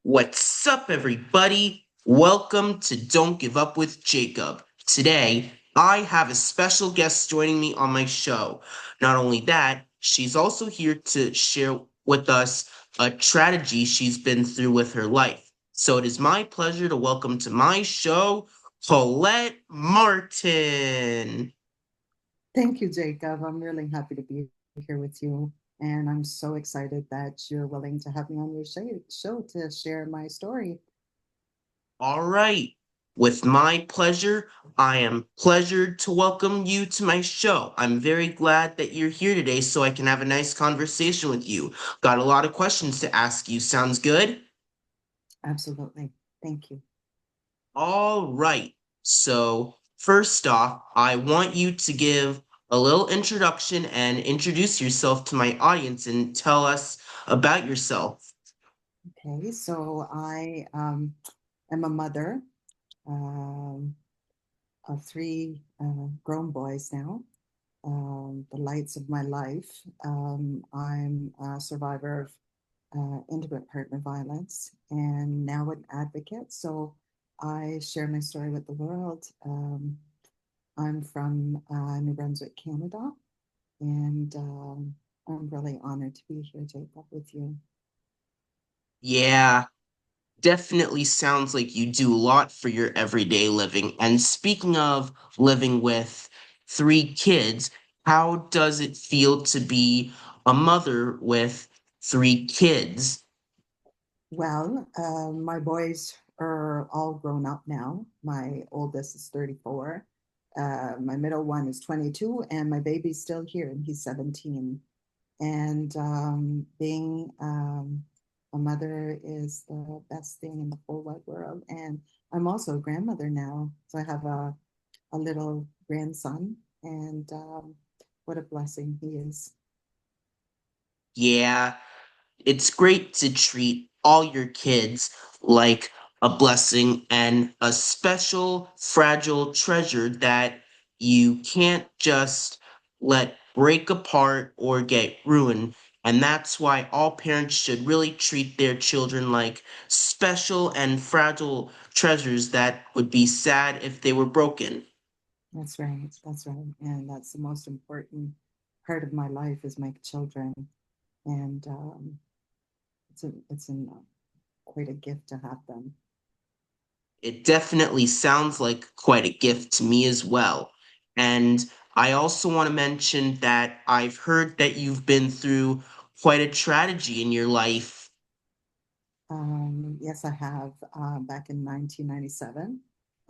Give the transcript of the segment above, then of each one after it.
What's up, everybody? Welcome to Don't Give Up with Jacob. Today, I have a special guest joining me on my show. Not only that, she's also here to share with us a tragedy she's been through with her life. So it is my pleasure to welcome to my show, Colette Martin. Thank you, Jacob. I'm really happy to be here with you. And I'm so excited that you're willing to have me on your show to share my story. All right. With my pleasure, I am pleasured to welcome you to my show. I'm very glad that you're here today so I can have a nice conversation with you. Got a lot of questions to ask you. Sounds good? Absolutely. Thank you. All right. So, first off, I want you to give a little introduction and introduce yourself to my audience and tell us about yourself. Okay, so I am a mother um, of three grown boys now, the lights of my life. I'm a survivor of intimate partner violence and now an advocate. So I share my story with the world. I'm from New Brunswick, Canada, and I'm really honored to be here, Jacob, with you. Yeah, definitely sounds like you do a lot for your everyday living. And speaking of living with three kids, how does it feel to be a mother with three kids? Well, my boys are all grown up now. My oldest is 34. My middle one is 22, and my baby's still here, and he's 17. And being a mother is the best thing in the whole wide world. And I'm also a grandmother now, so I have a little grandson, and what a blessing he is. Yeah, it's great to treat all your kids like a blessing and a special, fragile treasure that you can't just let break apart or get ruined. And that's why all parents should really treat their children like special and fragile treasures that would be sad if they were broken. That's right. That's right. And that's the most important part of my life is my children. And it's quite a gift to have them. It definitely sounds like quite a gift to me as well. And I also want to mention that I've heard that you've been through quite a tragedy in your life. Yes, I have. Back in 1997,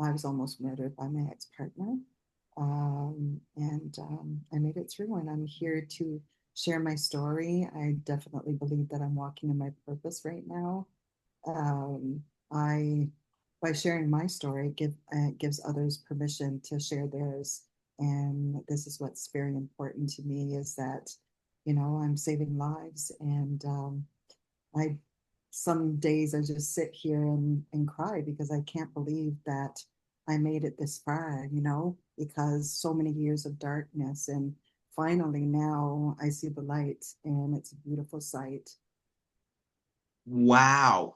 I was almost murdered by my ex-partner. And I made it through, and I'm here to share my story. I definitely believe that I'm walking in my purpose right now. Um, I, by sharing my story, gives others permission to share theirs. And this is what's very important to me is that, I'm saving lives, and I some days I just sit here and cry because I can't believe that I made it this far, because so many years of darkness. And finally now I see the light, and it's a beautiful sight. Wow.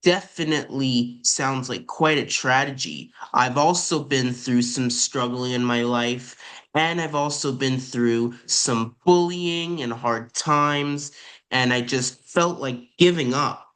Definitely sounds like quite a tragedy. I've also been through some struggling in my life, and I've also been through some bullying and hard times, and I just felt like giving up.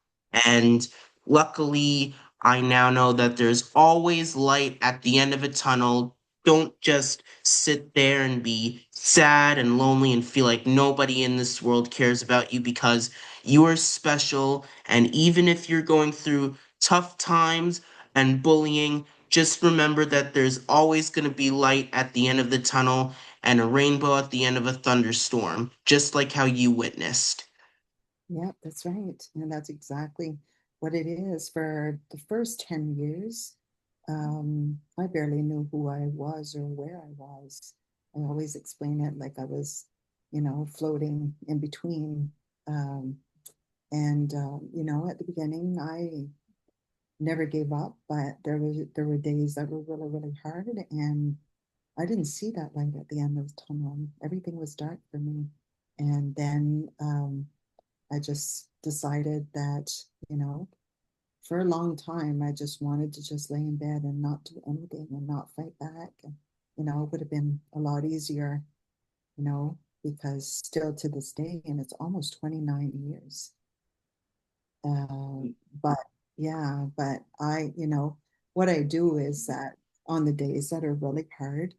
And luckily, I now know that there's always light at the end of a tunnel. Don't just sit there and be sad and lonely and feel like nobody in this world cares about you because you are special, and even if you're going through tough times and bullying, just remember that there's always going to be light at the end of the tunnel and a rainbow at the end of a thunderstorm, just like how you witnessed. Yeah, that's right. And that's exactly what it is. For the first 10 years, I barely knew who I was or where I was. I always explain it like I was, floating in between. Um, and at the beginning, I never gave up, but there were days that were really, really hard, and I didn't see that light at the end of the tunnel. Everything was dark for me. And then I just decided that, you know, for a long time, I just wanted to just lay in bed and not do anything and not fight back. And, it would have been a lot easier, you know, because still to this day, and it's almost 29 years. Uh, but yeah, but what I do is that on the days that are really hard,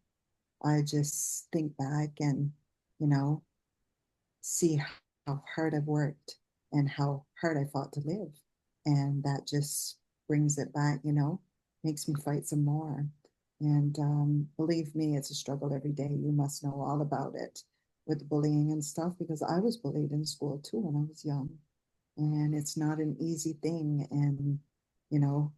I just think back and, you know, see how hard I've worked and how hard I fought to live. And that just brings it back, makes me fight some more. And believe me, it's a struggle every day. You must know all about it with bullying and stuff because I was bullied in school too when I was young. And it's not an easy thing. And, you know,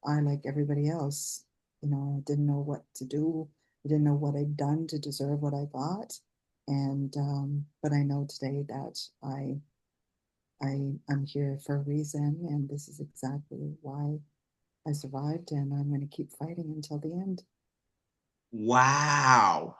I, like everybody else, didn't know what to do. I didn't know what I'd done to deserve what I got. And but I know today that I'm here for a reason, and this is exactly why I survived, and I'm going to keep fighting until the end. Wow.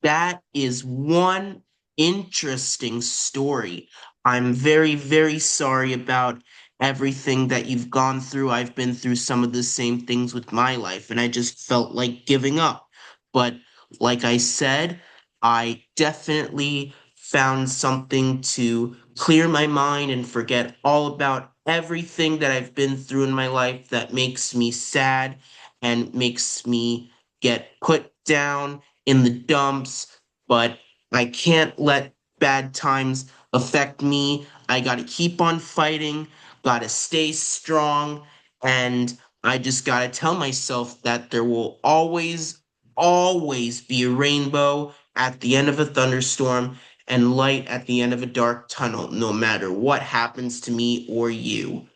That is one interesting story. I'm very, very sorry about everything that you've gone through. I've been through some of the same things with my life, and I just felt like giving up. But like I said, I definitely found something to clear my mind and forget all about everything that I've been through in my life that makes me sad and makes me get put down in the dumps, but I can't let bad times affect me. I got to keep on fighting, got to stay strong, and I just got to tell myself that there will always, always be a rainbow at the end of a thunderstorm and light at the end of a dark tunnel, no matter what happens to me or you.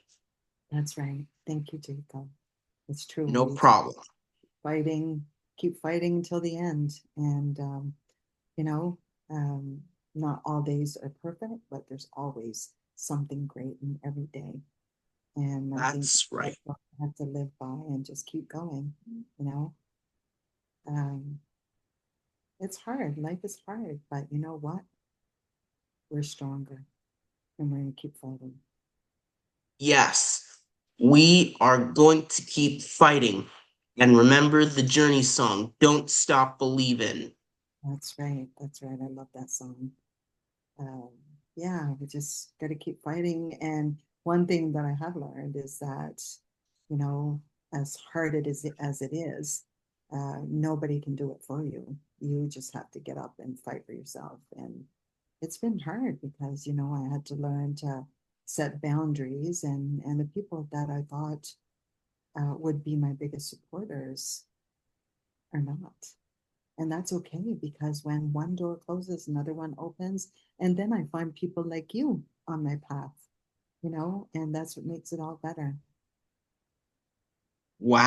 That's right. Thank you, Jacob. It's true. No We just problem. fighting, keep fighting until the end. And, you know, um, not all days are perfect, but there's always something great in every day. And I think That's that's right. what I have to live by and just keep going. You know, um, it's hard. Life is hard, but you know what? We're stronger and we're going to keep fighting. Yes, we are going to keep fighting. And remember the Journey song, Don't Stop Believin'. That's right. That's right. I love that song. Um, yeah, we just got to keep fighting. And one thing that I have learned is that, you know, as hard as it is, nobody can do it for you. You just have to get up and fight for yourself. And it's been hard because, I had to learn to set boundaries, and the people that I thought would be my biggest supporters are not. And that's okay because when one door closes, another one opens. And then I find people like you on my path, and that's what makes it all better. Wow.